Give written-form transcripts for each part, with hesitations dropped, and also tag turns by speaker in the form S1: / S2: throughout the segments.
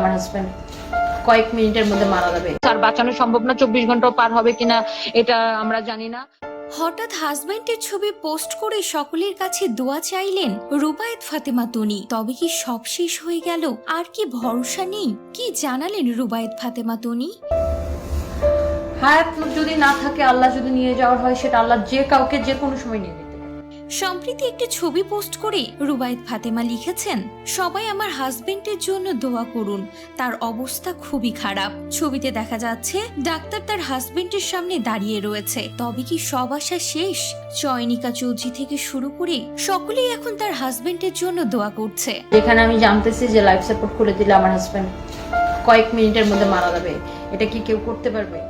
S1: আমার হাজবেন্ড কয়েক মিনিটের মধ্যে মারা যাবে।
S2: তার বাঁচানো সম্ভব না, 24 ঘন্টাও পার হবে কিনা এটা আমরা জানি না।
S3: হঠাৎ হাজবেন্ডের ছবি পোস্ট করে সকলের কাছে দোয়া চাইলেন রুবায়েত ফাতেমা তনি। তবে কি সব শেষ হয়ে গেল? আর কি ভরসা নেই? কি জানালেন রুবায়েত ফাতেমা তনি?
S1: হায়াত যদি না থাকে, আল্লাহ যদি নিয়ে যাওয়ার হয়, সেটা আল্লাহ যে কাউকে যে কোনো সময় নিয়ে যেতে পারে।
S3: সম্প্রতি একটি ছবি পোস্ট করে রুবায়েত ফাতেমা লিখেছেন, সবাই আমার হাজবেন্ডের জন্য দোয়া করুন, তার অবস্থা খুবই খারাপ। ছবিতে দেখা যাচ্ছে ডাক্তার তার হাজবেন্ডের সামনে দাঁড়িয়ে রয়েছে। তবে কি সব আশা শেষ? চয়নিকা চৌধুরী থেকে শুরু করে সকলেই এখন তার হাজবেন্ডের জন্য দোয়া করছে।
S1: যেখানে আমি জানতেছি যে লাইফ সাপোর্ট করে দিলে আমার হাজবেন্ড কয়েক মিনিটের মধ্যে মারা যাবে, এটা কি কেউ করতে পারবে?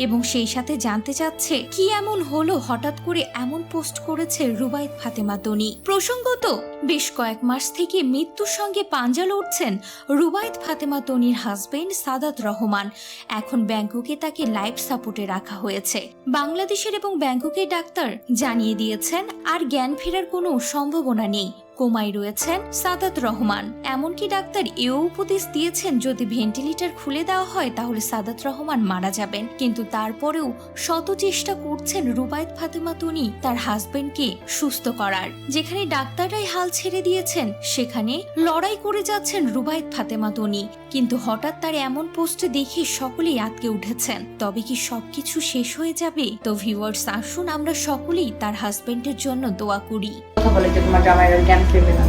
S3: এবং সেই সাথে জানতে চাচ্ছে কি এমন হলো হঠাৎ করে এমন পোস্ট করেছে রুবায়েত ফাতেমা তনি। প্রসঙ্গত বেশ কয়েক মাস থেকে মৃত্যুর সঙ্গে পাঞ্জা লড়ছেন রুবায়েত ফাতেমা তনির হাজবেন্ড সাদাত রহমান। এখন ব্যাংককে তাকে লাইফ সাপোর্টে রাখা হয়েছে। বাংলাদেশের এবং ব্যাংককের ডাক্তার জানিয়ে দিয়েছেন আর জ্ঞান ফেরার কোনো সম্ভাবনা নেই, কোমায় রয়েছেন সাদাত রহমান। এমনকি ডাক্তার এও উপদেশ দিয়েছেন যদি ভেন্টিলেটর খুলে দেওয়া হয় তাহলে সাদাত রহমান মারা যাবেন। কিন্তু তারপরেও শত চেষ্টা করছেন রুবায়েত ফাতেমা তনি তার হাজবেন্ডকে সুস্থ করার। যেখানে ডাক্তাররাই হাল ছেড়ে দিয়েছেন সেখানে লড়াই করে যাচ্ছেন রুবায়েত ফাতেমা তনি। কিন্তু হঠাৎ তার এমন পোস্ট দেখে সকলেই আটকে উঠেছেন। তবে কি সবকিছু শেষ হয়ে যাবে? তো ভিউয়ার্স, আসুন আমরা সকলেই তার হাজবেন্ডের জন্য দোয়া করি।
S1: কথা বলে যে তোমার জামাইয়ের জ্ঞান ফিরবে না।